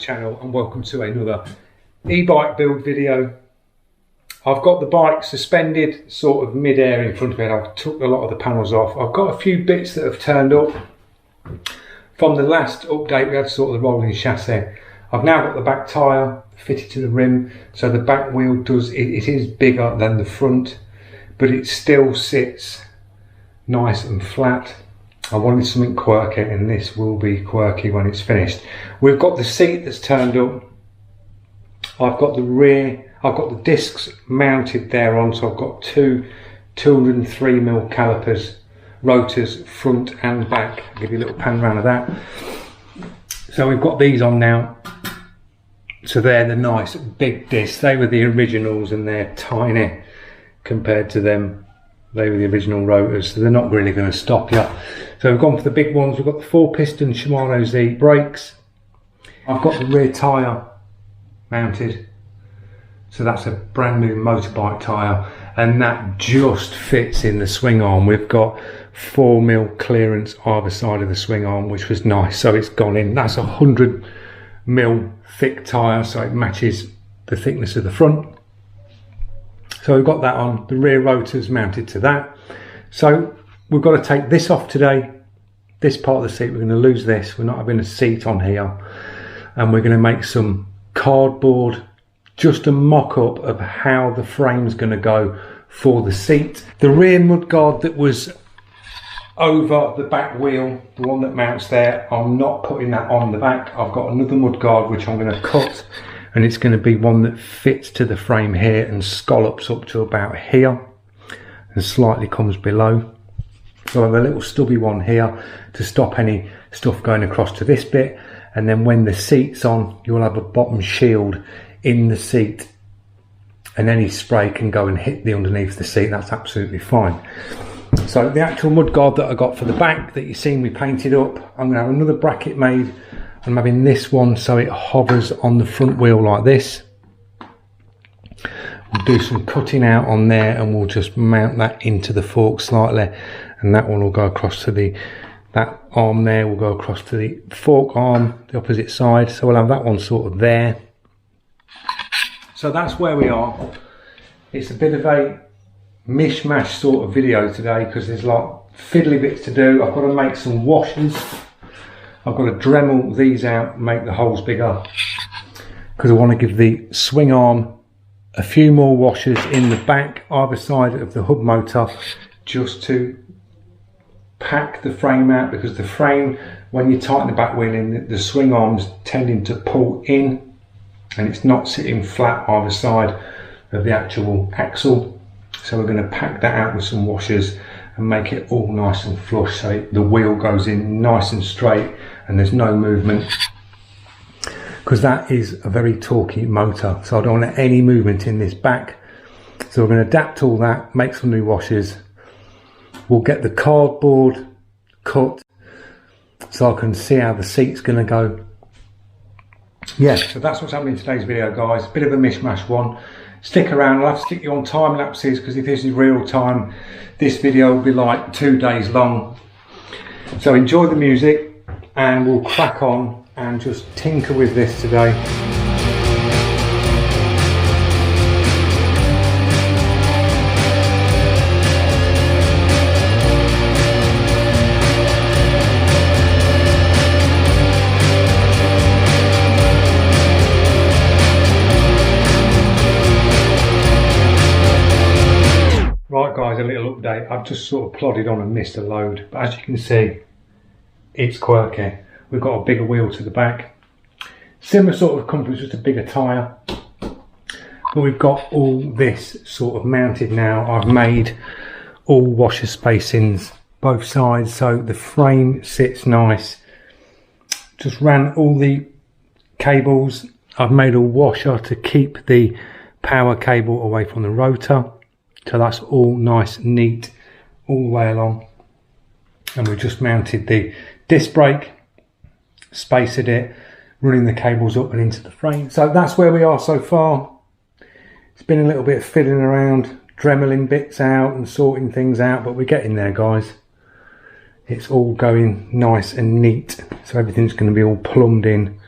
channel and welcome to another e-bike build video. I've got the bike suspended sort of mid-air in front of it. I've took a lot of the panels off. I've got a few bits that have turned up from the last update. We had sort of the rolling chassis. I've now got the back tyre fitted to the rim, so the back wheel it is bigger than the front, but it still sits nice and flat. I wanted something quirky, and this will be quirky when it's finished. We've got the seat that's turned up. I've got the rear, I've got the discs mounted there on, so I've got two 203mm calipers, rotors, front and back. I'll give you a little pan round of that. So we've got these on now. So they're the nice big discs. They were the originals and they're tiny compared to them. They were the original rotors, so they're not really going to stop you. So we've gone for the big ones. We've got the 4-piston Shimano Z brakes. I've got the rear tyre mounted. So that's a brand new motorbike tyre, and that just fits in the swing arm. We've got 4mm clearance either side of the swing arm, which was nice. So it's gone in. That's 100mm thick tyre, so it matches the thickness of the front. So we've got that on, the rear rotor's mounted to that. So we've got to take this off today. This part of the seat, we're going to lose this. We're not having a seat on here. And we're going to make some cardboard, just a mock-up of how the frame's going to go for the seat. The rear mudguard that was over the back wheel, the one that mounts there, I'm not putting that on the back. I've got another mudguard which I'm going to cut, and it's going to be one that fits to the frame here and scallops up to about here and slightly comes below. So I have a little stubby one here to stop any stuff going across to this bit, and then when the seat's on, you'll have a bottom shield in the seat, and any spray can go and hit the underneath the seat. That's absolutely fine. So the actual mudguard that I got for the back that you've seen me painted up, I'm going to have another bracket made. I'm having this one so it hovers on the front wheel like this. We'll do some cutting out on there, and we'll just mount that into the fork slightly, and that one will go across to that arm there will go across to the fork arm, the opposite side. So we'll have that one sort of there. So that's where we are. It's a bit of a mishmash sort of video today because there's like fiddly bits to do. I've got to make some washers. I've got to Dremel these out, make the holes bigger, because I want to give the swing arm a few more washers in the back, either side of the hub motor, just to pack the frame out, because the frame, when you tighten the back wheel in, the swing arm's tending to pull in and it's not sitting flat either side of the actual axle. So we're going to pack that out with some washers and make it all nice and flush, so the wheel goes in nice and straight and there's no movement, because that is a very torquey motor, so I don't want any movement in this back. So we're going to adapt all that, make some new washers. We'll get the cardboard cut so I can see how the seat's going to go. Yeah, so that's what's happening in today's video, guys. Bit of a mishmash one. Stick around. I'll have to stick you on time lapses, because if this is real time, this video will be like 2 days long. So enjoy the music and we'll crack on and just tinker with this today. Right guys, a little update. I've just sort of plodded on and missed a load, but as you can see, it's quirky. We've got a bigger wheel to the back, similar sort of comfort, just a bigger tyre, but we've got all this sort of mounted now. I've made all washer spacings both sides, so the frame sits nice. Just ran all the cables. I've made a washer to keep the power cable away from the rotor, so that's all nice, neat, all the way along. And we just mounted the disc brake, spacered it, running the cables up and into the frame. So that's where we are so far. It's been a little bit of fiddling around, dremeling bits out and sorting things out, but we're getting there, guys. It's all going nice and neat, so everything's going to be all plumbed in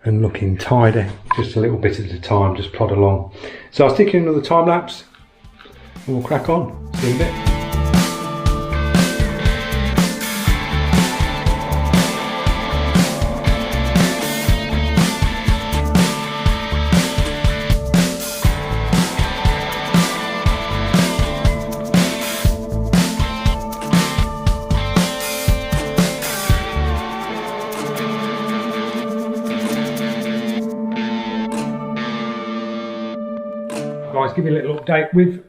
and looking tidy, just a little bit at a time, just plod along. So I'll stick in another time lapse and we'll crack on. See you in a bit. Guys, give you a little update. We've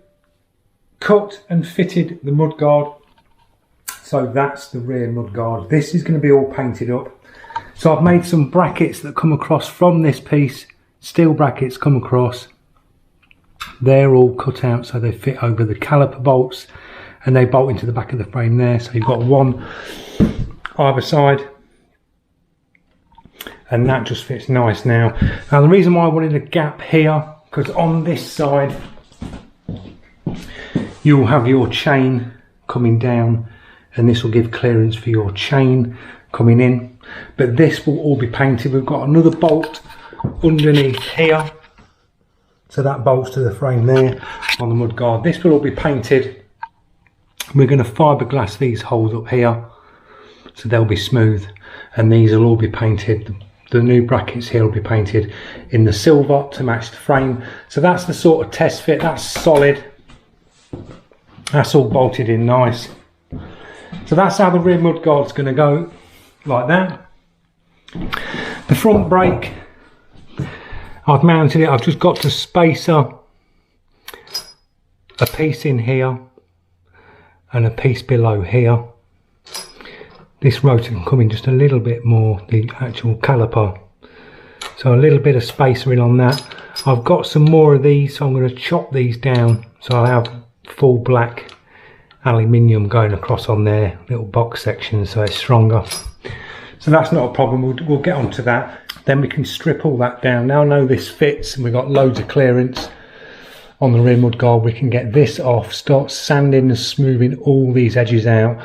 cut and fitted the mudguard, so that's the rear mudguard. This is going to be all painted up. So I've made some brackets that come across from this piece, steel brackets come across. They're all cut out so they fit over the caliper bolts and they bolt into the back of the frame there. So you've got one either side, and that just fits nice now. Now the reason why I wanted a gap here, because on this side you'll have your chain coming down and this will give clearance for your chain coming in, but this will all be painted. We've got another bolt underneath here, so that bolts to the frame there on the mudguard. This will all be painted. We're going to fiberglass these holes up here so they'll be smooth, and these will all be painted. The new brackets here will be painted in the silver to match the frame. So that's the sort of test fit. That's solid. That's all bolted in nice. So that's how the rear mudguard's going to go, like that. The front brake, I've mounted it. I've just got to spacer a piece in here and a piece below here. This rotor can come in just a little bit more, the actual caliper. So a little bit of spacering on that. I've got some more of these, so I'm going to chop these down. So I'll have full black aluminium going across on there, little box sections, so it's stronger. So that's not a problem, we'll get onto that. Then we can strip all that down. Now I know this fits and we've got loads of clearance on the rear mudguard. We can get this off, start sanding and smoothing all these edges out.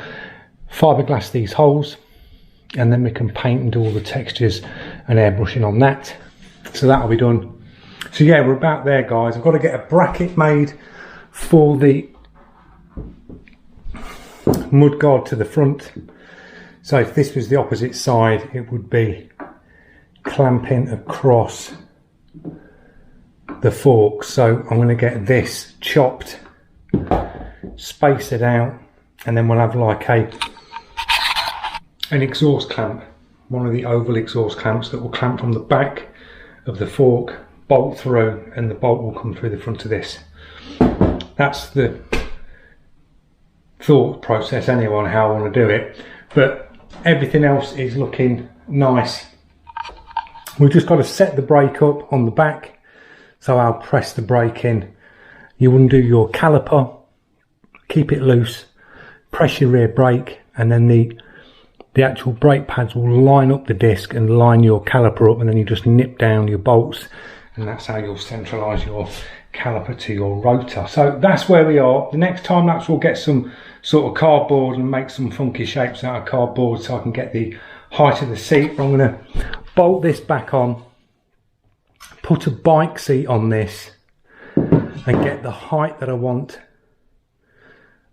Fiberglass these holes, and then we can paint and do all the textures and airbrushing on that. So that'll be done. So yeah, we're about there, guys. I've got to get a bracket made for the mudguard to the front. So if this was the opposite side, it would be clamping across the fork. So I'm going to get this chopped, space it out, and then we'll have like an exhaust clamp, one of the oval exhaust clamps that will clamp from the back of the fork, bolt through, and the bolt will come through the front of this. That's the thought process anyway on how I want to do it, but everything else is looking nice. We've just got to set the brake up on the back, so I'll press the brake in. You undo your caliper, keep it loose, press your rear brake, and then the actual brake pads will line up the disc and line your caliper up, and then you just nip down your bolts, and that's how you'll centralise your caliper to your rotor. So that's where we are. The next time lapse we'll get some sort of cardboard and make some funky shapes out of cardboard so I can get the height of the seat. I'm going to bolt this back on, put a bike seat on this, and get the height that I want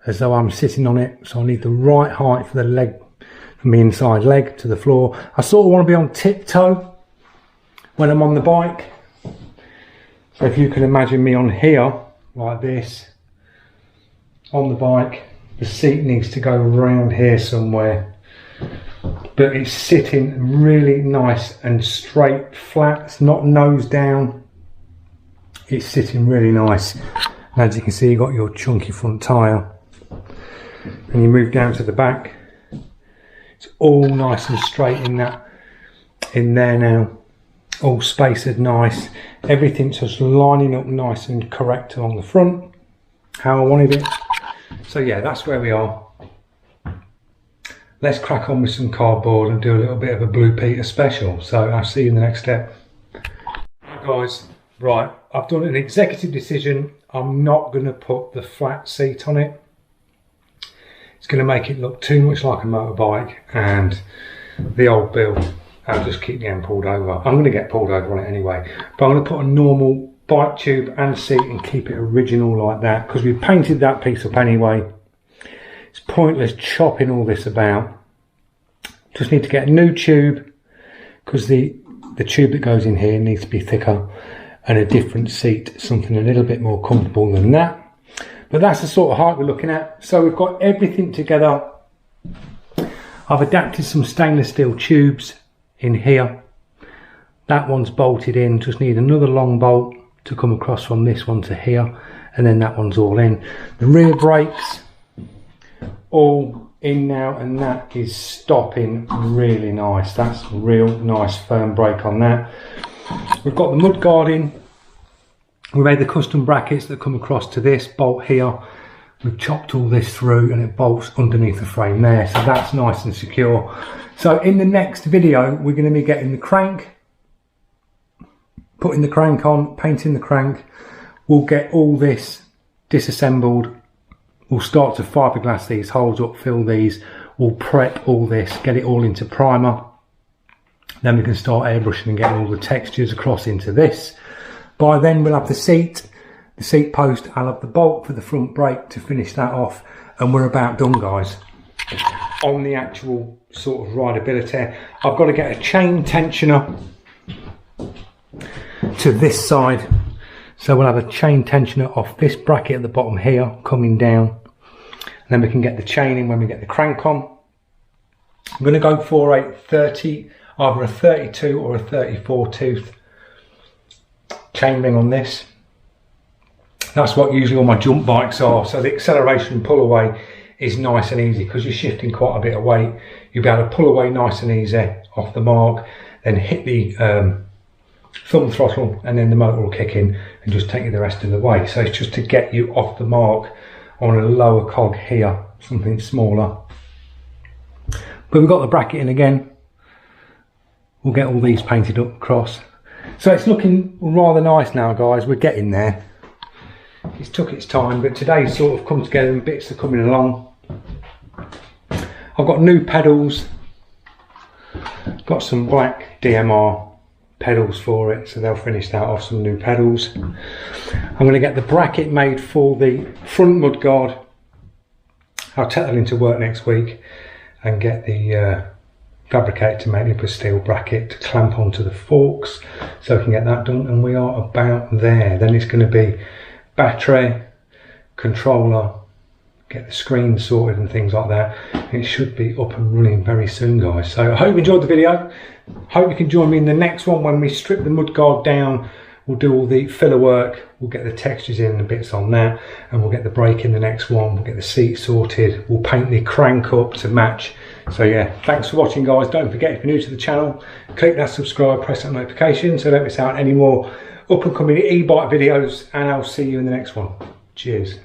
as though I'm sitting on it. So I need the right height for the leg, from the inside leg to the floor. I sort of want to be on tiptoe when I'm on the bike. So if you can imagine me on here like this on the bike, the seat needs to go around here somewhere, but it's sitting really nice and straight, flat. It's not nose down, it's sitting really nice. And as you can see, you've got your chunky front tyre, and you move down to the back, it's all nice and straight in there now, all spaced nice. Everything's just lining up nice and correct along the front, how I wanted it. So yeah, that's where we are. Let's crack on with some cardboard and do a little bit of a Blue Peter special. So I'll see you in the next step. Right, guys, right, I've done an executive decision. I'm not going to put the flat seat on it. It's going to make it look too much like a motorbike, and the old Bill I'll just keep the end pulled over. I'm going to get pulled over on it anyway, but I'm going to put a normal bike tube and seat and keep it original like that, because we've painted that piece up anyway. It's pointless chopping all this about. Just need to get a new tube, because the tube that goes in here needs to be thicker, and a different seat, something a little bit more comfortable than that. But that's the sort of height we're looking at. So we've got everything together. I've adapted some stainless steel tubes in here. That one's bolted in, just need another long bolt to come across from this one to here, and then that one's all in. The rear brakes all in now, and that is stopping really nice. That's a real nice firm brake on that. We've got the mudguard in. We made the custom brackets that come across to this bolt here. We've chopped all this through and it bolts underneath the frame there, so that's nice and secure. So in the next video we're going to be getting the crank, putting the crank on, painting the crank. We'll get all this disassembled. We'll start to fiberglass these holes up, fill these. We'll prep all this, get it all into primer. Then we can start airbrushing and getting all the textures across into this. By then we'll have the seat post. I'll have the bolt for the front brake to finish that off, and we're about done, guys. On the actual sort of rideability, I've got to get a chain tensioner to this side. So we'll have a chain tensioner off this bracket at the bottom here, coming down, and then we can get the chain in when we get the crank on. I'm going to go for a 30, either a 32 or a 34 tooth chain ring on this. That's what usually all my jump bikes are, so the acceleration pull away is nice and easy, because you're shifting quite a bit of weight. You'll be able to pull away nice and easy off the mark, then hit the thumb throttle, and then the motor will kick in and just take you the rest of the way. So it's just to get you off the mark on a lower cog here, something smaller. But we've got the bracket in again. We'll get all these painted up across. So it's looking rather nice now, guys. We're getting there. It's took its time, but today's sort of come together and bits are coming along. I've got new pedals. Got some black DMR pedals for it, so they'll finish that off, some new pedals. I'm going to get the bracket made for the front mudguard. I'll take that into work next week and get the fabricator to make me up a steel bracket to clamp onto the forks, so I can get that done, and we are about there. Then it's going to be battery, controller, get the screen sorted and things like that. It should be up and running very soon, guys. So I hope you enjoyed the video. Hope you can join me in the next one when we strip the mudguard down. We'll do all the filler work, we'll get the textures in and bits on that, and we'll get the brake in the next one. We'll get the seat sorted, we'll paint the crank up to match. So yeah, thanks for watching, guys. Don't forget, if you're new to the channel, click that subscribe, press that notification so don't miss out any more up and coming e-bike videos, and I'll see you in the next one. Cheers.